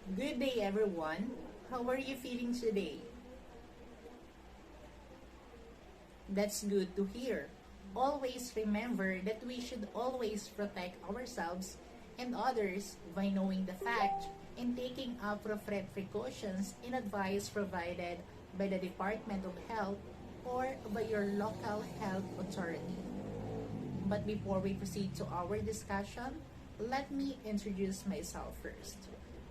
Good day, everyone. How are you feeling today? That's good to hear. Always remember that we should always protect ourselves and others by knowing the fact and taking appropriate precautions and advice provided by the Department of Health or by your local health authority. But before we proceed to our discussion, let me introduce myself first.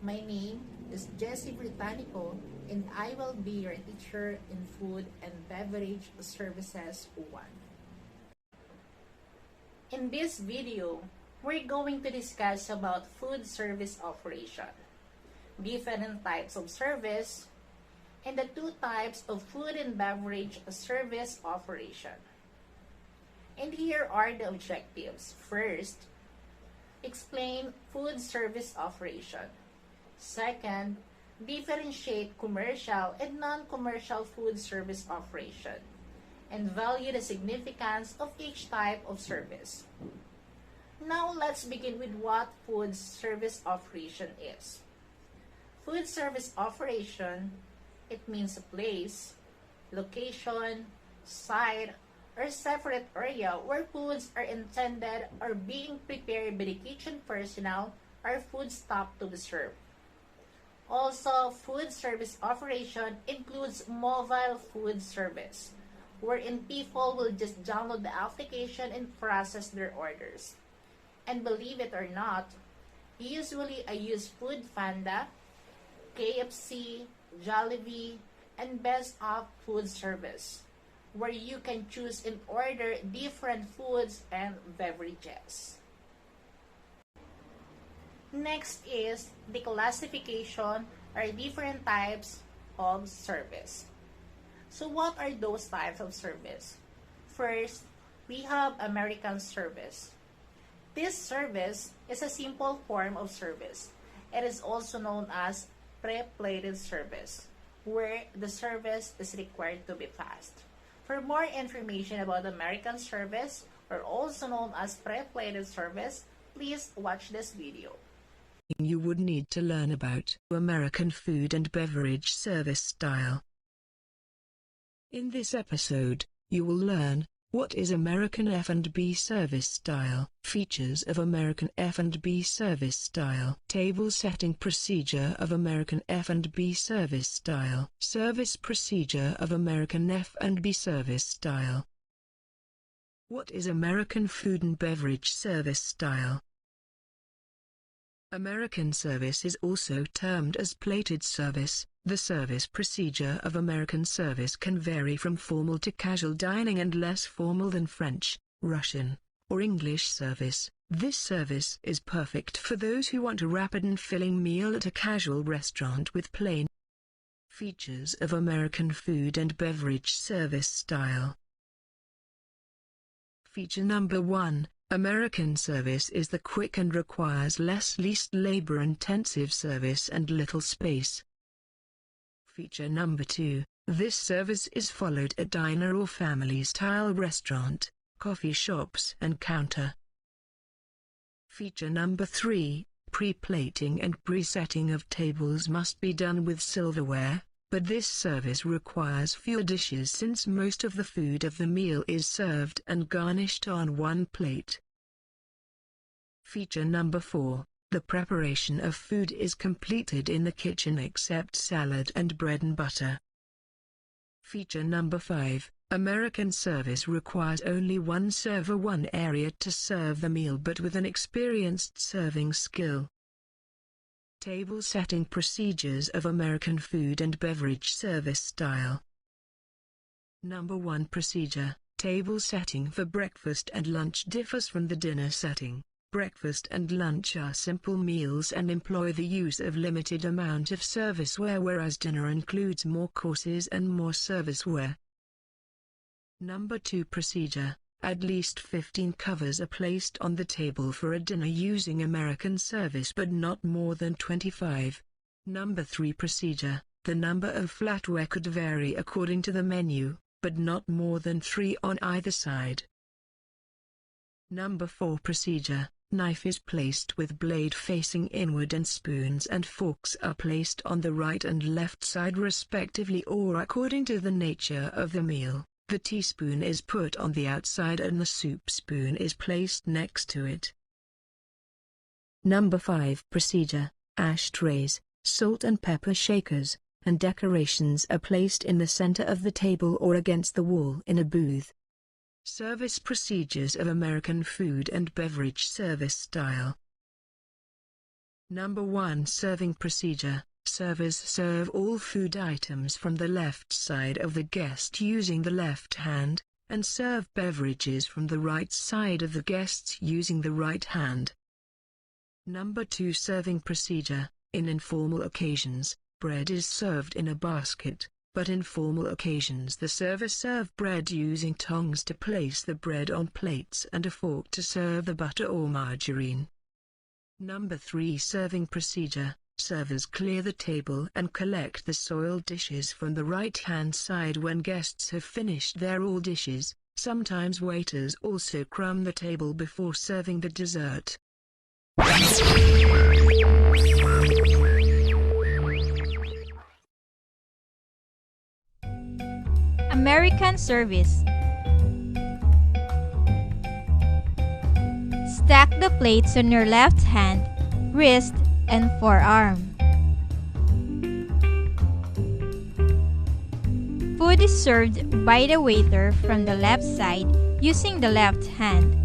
My name is Jessie Britannico, and I will be your teacher in Food and Beverage Services 1. In this video, we're going to discuss about food service operation, different types of service, and the two types of food and beverage service operation. And here are the objectives. First, explain food service operation. Second, differentiate commercial and non-commercial food service operation and value the significance of each type of service. Now let's begin with what food service operation is. Food service operation, it means a place, location, site, or separate area where foods are intended or being prepared by the kitchen personnel or food stock to be served. Also, food service operation includes mobile food service, wherein people will just download the application and process their orders. And believe it or not, usually I use Food Panda, KFC, Jollibee, and Best of Food Service, where you can choose and order different foods and beverages. Next is the classification or different types of service. So what are those types of service? First, we have American service. This service is a simple form of service. It is also known as pre-plated service, where the service is required to be fast. For more information about American service, or also known as pre-plated service, please watch this video. You would need to learn about American food and beverage service style. In this episode, you will learn what is American F&B service style, features of American F&B service style, table setting procedure of American F&B service style, service procedure of American F&B service style. What is American food and beverage service style? American service is also termed as plated service. The service procedure of American service can vary from formal to casual dining and less formal than French, Russian, or English service. This service is perfect for those who want a rapid and filling meal at a casual restaurant with plain. Features of American food and beverage service style. Feature number 1. American service is the quick and requires least labor-intensive service and little space. Feature number 2. This service is followed at diner or family-style restaurant, coffee shops and counter. Feature number 3. Pre-plating and pre-setting of tables must be done with silverware, but this service requires fewer dishes since most of the food of the meal is served and garnished on one plate. Feature number 4. The preparation of food is completed in the kitchen except salad and bread and butter. Feature number 5. American service requires only one server, one area to serve the meal but with an experienced serving skill. Table setting procedures of American food and beverage service style. Number 1 procedure. Table setting for breakfast and lunch differs from the dinner setting. Breakfast and lunch are simple meals and employ the use of limited amount of serviceware, whereas dinner includes more courses and more serviceware. Number 2 procedure. At least 15 covers are placed on the table for a dinner using American service but not more than 25. Number 3 procedure. The number of flatware could vary according to the menu, but not more than 3 on either side. Number 4 procedure. Knife is placed with blade facing inward and spoons and forks are placed on the right and left side respectively or according to the nature of the meal. The teaspoon is put on the outside and the soup spoon is placed next to it. Number 5 Procedure. Ashtrays, salt and pepper shakers, and decorations are placed in the center of the table or against the wall in a booth. Service procedures of American food and beverage service style. Number 1 Serving procedure. Servers serve all food items from the left side of the guest using the left hand, and serve beverages from the right side of the guests using the right hand. Number 2 Serving procedure. In informal occasions, bread is served in a basket, but in formal occasions the servers serve bread using tongs to place the bread on plates and a fork to serve the butter or margarine. Number 3 Serving procedure. Servers clear the table and collect the soiled dishes from the right-hand side when guests have finished their all dishes. Sometimes waiters also crumb the table before serving the dessert. American service. Stack the plates on your left hand, wrist, and forearm. Food is served by the waiter from the left side using the left hand.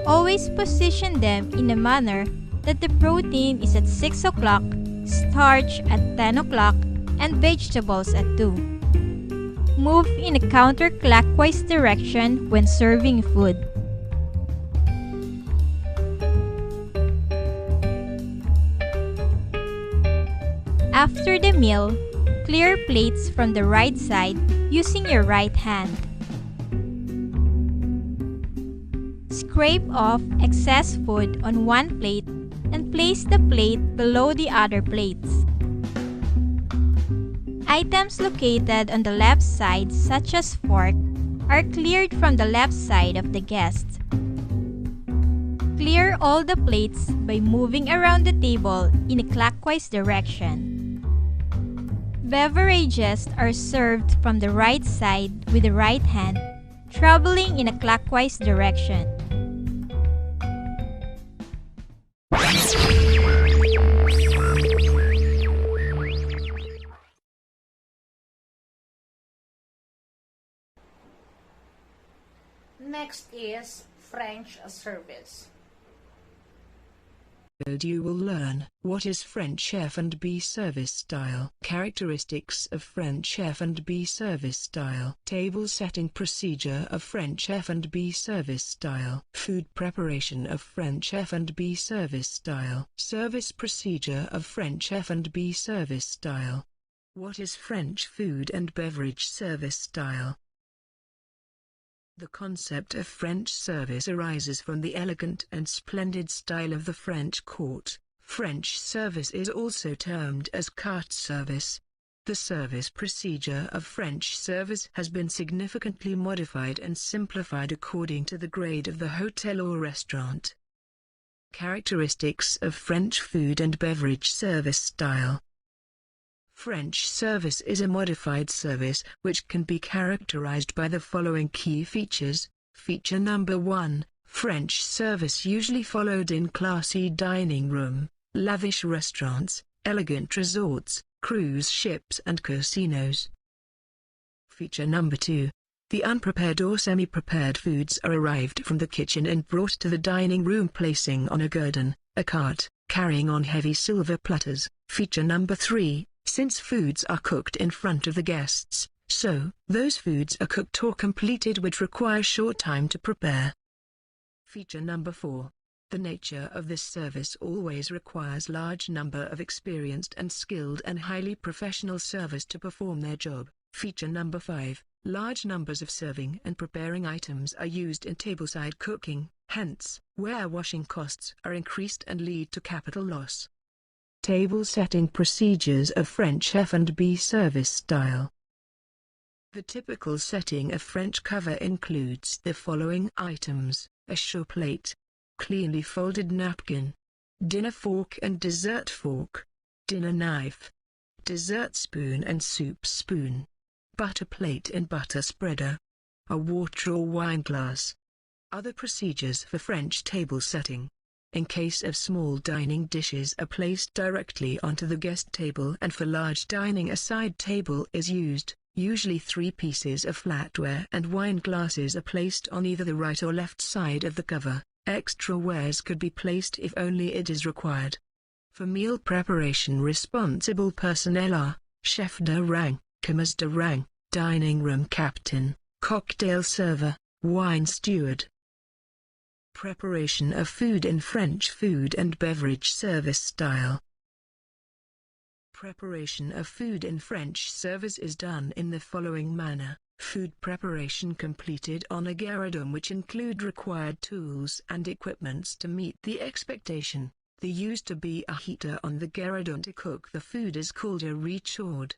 Always position them in a manner that the protein is at 6 o'clock, starch at 10 o'clock, and vegetables at 2. Move in a counterclockwise direction when serving food. After the meal, clear plates from the right side using your right hand. Scrape off excess food on one plate and place the plate below the other plates. Items located on the left side, such as fork, are cleared from the left side of the guest. Clear all the plates by moving around the table in a clockwise direction. Beverages are served from the right side with the right hand, traveling in a clockwise direction. Next is French service. You will learn what is French F&B service style. Characteristics of French F&B service style. Table setting procedure of French F&B service style. Food preparation of French F&B service style. Service procedure of French F&B service style. What is French food and beverage service style? The concept of French service arises from the elegant and splendid style of the French court. French service is also termed as carte service. The service procedure of French service has been significantly modified and simplified according to the grade of the hotel or restaurant. Characteristics of French food and beverage service style. French service is a modified service which can be characterized by the following key features. Feature number 1, French service usually followed in classy dining room, lavish restaurants, elegant resorts, cruise ships and casinos. Feature number 2, the unprepared or semi-prepared foods are arrived from the kitchen and brought to the dining room placing on a guerdon, a cart, carrying on heavy silver platters. Feature number 3, since foods are cooked in front of the guests, so those foods are cooked or completed which require short time to prepare. Feature number 4. The nature of this service always requires large number of experienced and skilled and highly professional servers to perform their job. Feature number 5. Large numbers of serving and preparing items are used in tableside cooking, hence, warewashing costs are increased and lead to capital loss. Table setting procedures of French F&B service style. The typical setting of French cover includes the following items: a show plate, cleanly folded napkin, dinner fork and dessert fork, dinner knife, dessert spoon and soup spoon, butter plate and butter spreader, a water or wine glass. Other procedures for French table setting. In case of small dining, dishes are placed directly onto the guest table, and for large dining a side table is used. Usually 3 pieces of flatware and wine glasses are placed on either the right or left side of the cover. Extra wares could be placed if only it is required. For meal preparation, responsible personnel are chef de rang, commis de rang, dining room captain, cocktail server, wine steward. Preparation of food in French food and beverage service style. Preparation of food in French service is done in the following manner. Food preparation completed on a garridon, which include required tools and equipments to meet the expectation. There used to be a heater on the garridon to cook the food, is called a rechaude.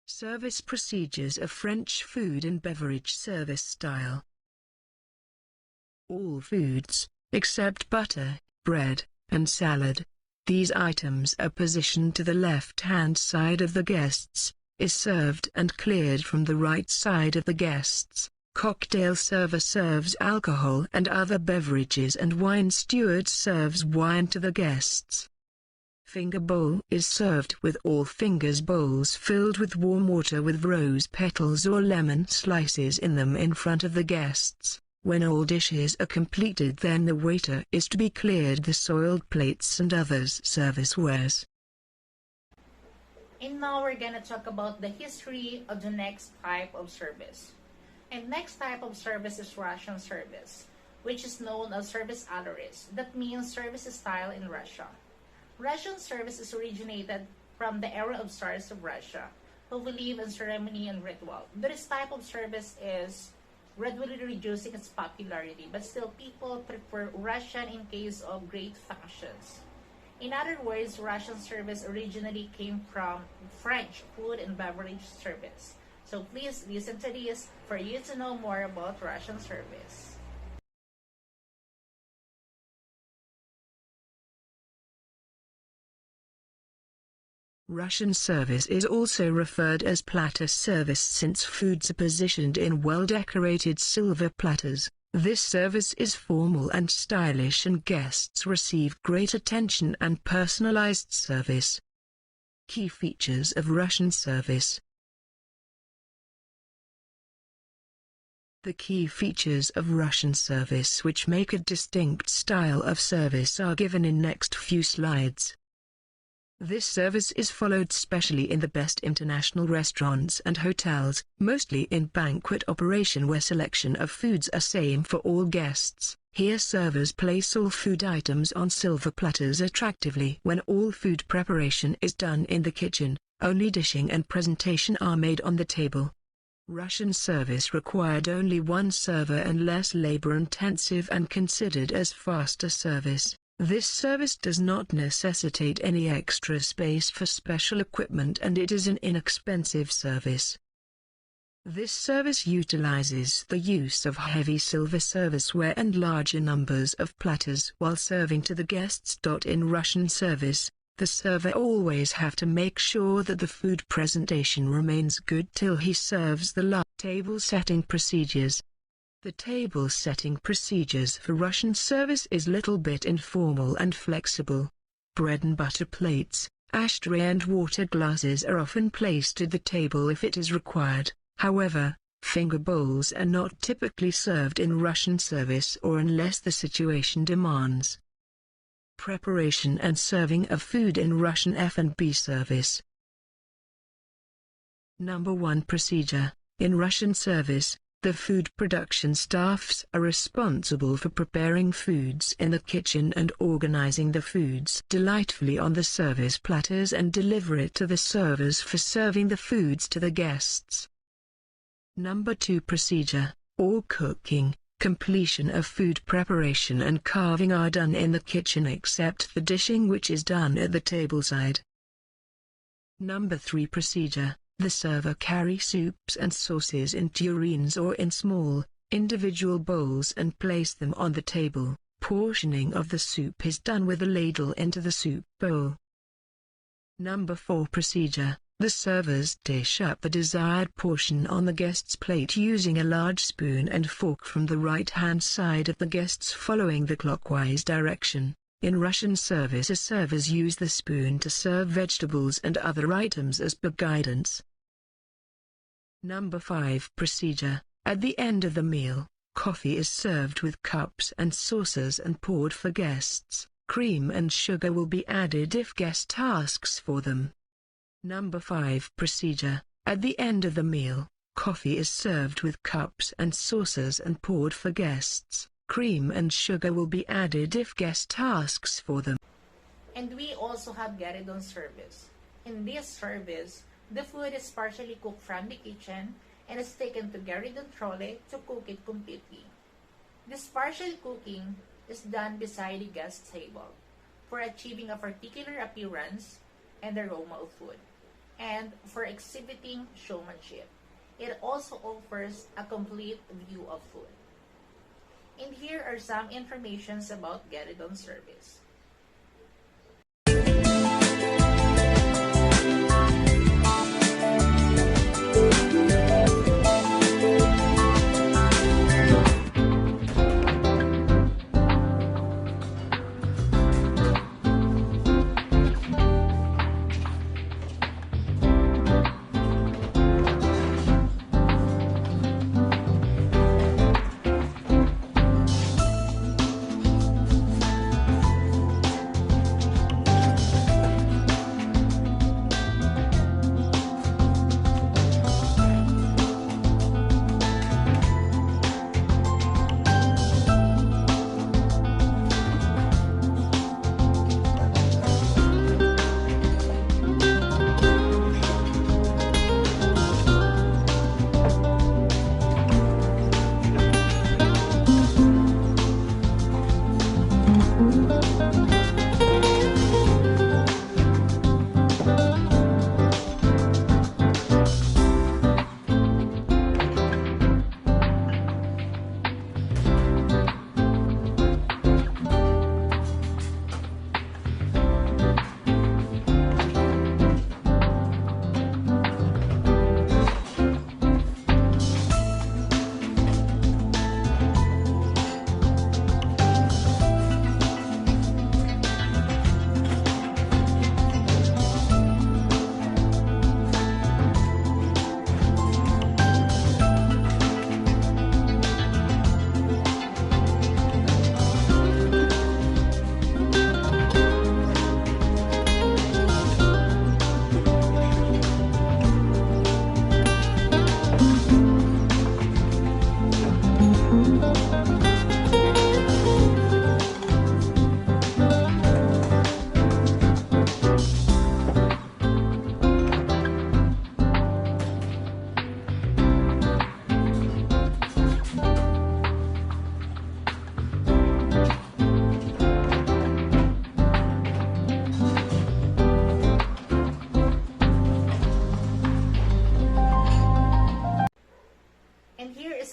Service procedures of French food and beverage service style. All foods, except butter, bread, and salad. These items are positioned to the left-hand side of the guests, is served and cleared from the right side of the guests. Cocktail server serves alcohol and other beverages, and wine steward serves wine to the guests. Finger bowl is served with all fingers bowls filled with warm water with rose petals or lemon slices in them in front of the guests. When all dishes are completed, then the waiter is to be cleared the soiled plates and others servicewares. And now we're gonna talk about the history of the next type of service. And next type of service is Russian service, which is known as service adoris. That means service style in Russia. Russian service is originated from the era of Tsars of Russia, who believe in ceremony and ritual. This type of service is gradually reducing its popularity, but still people prefer Russian in case of great functions. In other words, Russian service originally came from French food and beverage service. So please listen to this for you to know more about Russian service. Russian service is also referred as platter service since foods are positioned in well-decorated silver platters. This service is formal and stylish, and guests receive great attention and personalized service. Key features of Russian service. The key features of Russian service which make a distinct style of service are given in next few slides. This service is followed specially in the best international restaurants and hotels, mostly in banquet operation where selection of foods are same for all guests. Here servers place all food items on silver platters attractively. When all food preparation is done in the kitchen, only dishing and presentation are made on the table. Russian service required only one server and less labor-intensive and considered as faster service. This service does not necessitate any extra space for special equipment, and it is an inexpensive service. This service utilizes the use of heavy silver serviceware and larger numbers of platters while serving to the guests. In Russian service, the server always have to make sure that the food presentation remains good till he serves the last. Table setting procedures. The table setting procedures for Russian service is little bit informal and flexible. Bread and butter plates, ashtray and water glasses are often placed at the table if it is required. However, finger bowls are not typically served in Russian service or unless the situation demands. Preparation and serving of food in Russian F&B service. Number 1 procedure. In Russian service, the food production staffs are responsible for preparing foods in the kitchen and organizing the foods delightfully on the service platters and deliver it to the servers for serving the foods to the guests. Number 2 procedure. All cooking, completion of food preparation and carving are done in the kitchen except the dishing, which is done at the tableside. Number 3 procedure. The server carry soups and sauces in tureens or in small, individual bowls and place them on the table. portioning of the soup is done with a ladle into the soup bowl. Number 4 procedure. The servers dish up the desired portion on the guest's plate using a large spoon and fork from the right-hand side of the guests following the clockwise direction. In Russian service, servers use the spoon to serve vegetables and other items as per guidance. Number 5 procedure. At the end of the meal, coffee is served with cups and saucers and poured for guests. Cream and sugar will be added if guest asks for them. Number 5 procedure. At the end of the meal, coffee is served with cups and saucers and poured for guests. Cream and sugar will be added if guest asks for them. And we also have Garidon service. In this service, the food is partially cooked from the kitchen and is taken to Garidon trolle to cook it completely. This partial cooking is done beside the guest table for achieving a particular appearance and aroma of food, and for exhibiting showmanship. It also offers a complete view of food. And here are some informations about Garidon service.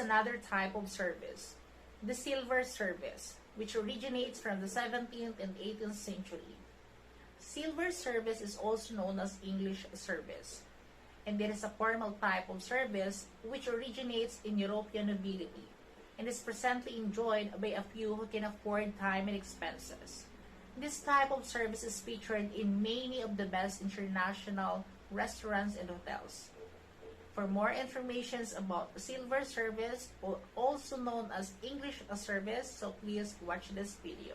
Another type of service, the silver service, which originates from the 17th and 18th century. Silver service is also known as English service, and it is a formal type of service which originates in European nobility and is presently enjoyed by a few who can afford time and expenses. This type of service is featured in many of the best international restaurants and hotels. For more information about silver service, or also known as English service, so please watch this video.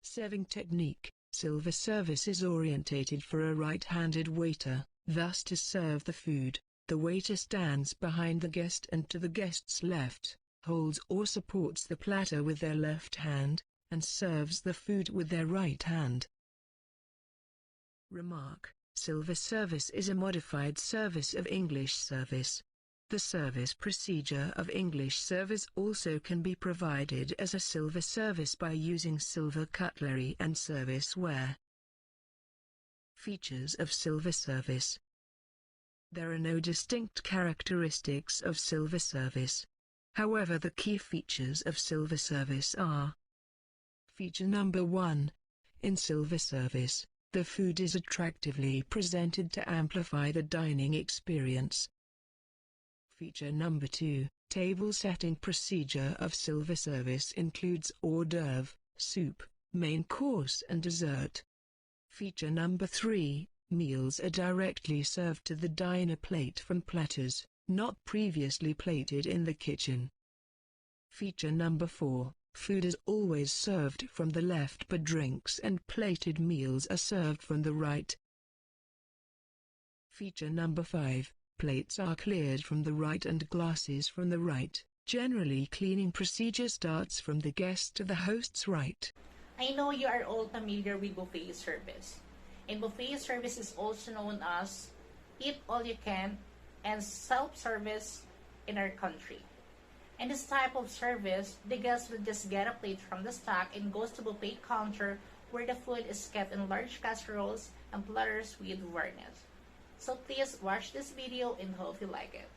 Serving technique. Silver service is orientated for a right-handed waiter, thus to serve the food. The waiter stands behind the guest and to the guest's left, holds or supports the platter with their left hand, and serves the food with their right hand. Remark. Silver service is a modified service of English service. The service procedure of English service also can be provided as a silver service by using silver cutlery and serviceware. Features of silver service. There are no distinct characteristics of silver service. However, the key features of silver service are: Feature number 1. In silver service, the food is attractively presented to amplify the dining experience. Feature number 2. Table setting procedure of silver service includes hors d'oeuvre, soup, main course and dessert. Feature number 3. Meals are directly served to the diner plate from platters, not previously plated in the kitchen. Feature number 4. Food is always served from the left, but drinks and plated meals are served from the right. Feature number 5. Plates are cleared from the right and glasses from the right. Generally, cleaning procedure starts from the guest to the host's right. I know you are all familiar with buffet service. And buffet service is also known as eat all you can and self-service in our country. In this type of service, the guest will just get a plate from the stock and goes to buffet counter where the food is kept in large casseroles and platters with varnish. So please watch this video and hope you like it.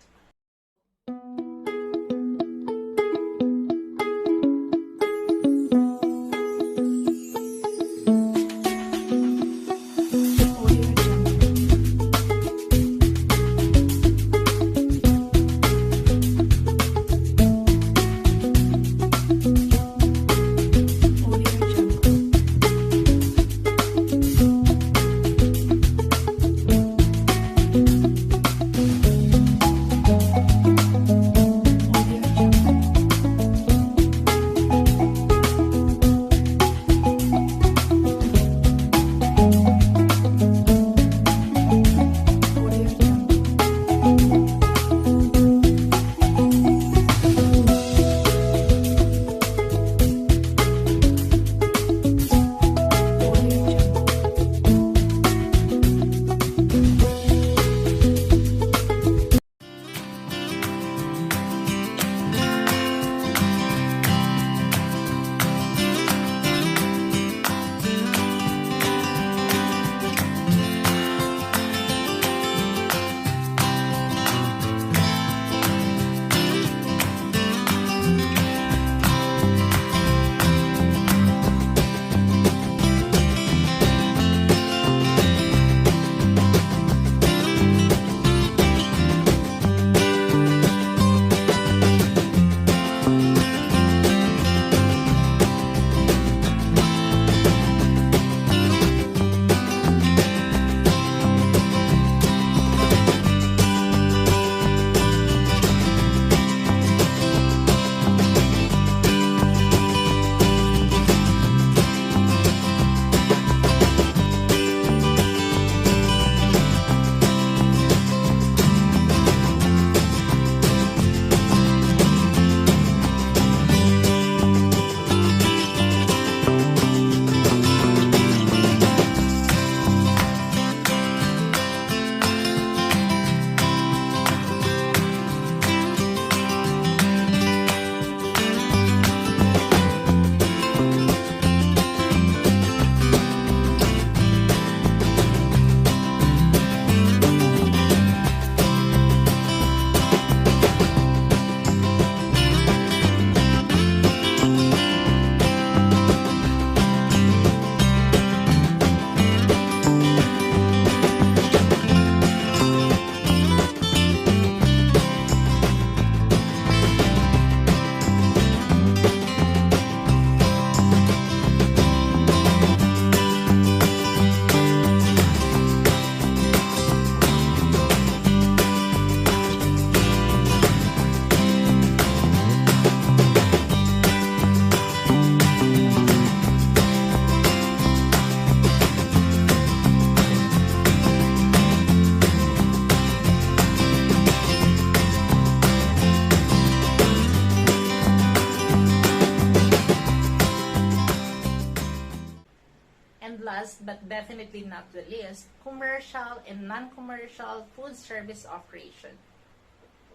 Last but definitely not the least, commercial and non-commercial food service operation.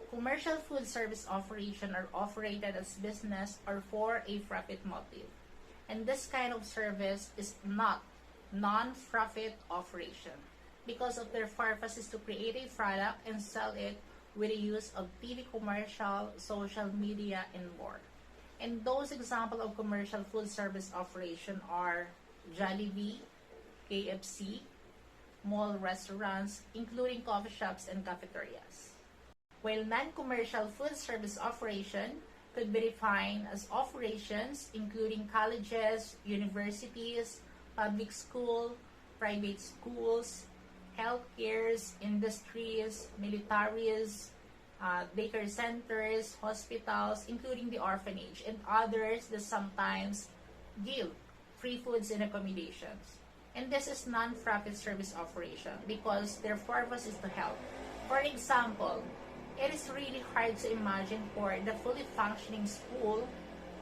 Commercial food service operation are operated as business or for a profit motive. And this kind of service is not non-profit operation because of their purpose is to create a product and sell it with the use of TV commercial, social media, and more. And those examples of commercial food service operation are Jollibee, KFC, mall restaurants, including coffee shops and cafeterias. While non-commercial food service operation could be defined as operations including colleges, universities, public school, private schools, healthcares, industries, militaries, daycare centers, hospitals, including the orphanage, and others that sometimes give free foods and accommodations. And this is non-profit service operation because their purpose is to help. For example, it is really hard to imagine for the fully functioning school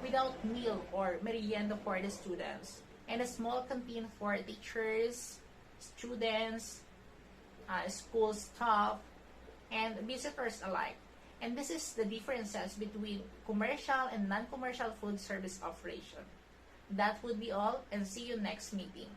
without meal or merienda for the students, and a small canteen for teachers, students, school staff, and visitors alike. And this is the differences between commercial and non-commercial food service operation. That would be all, and see you next meeting.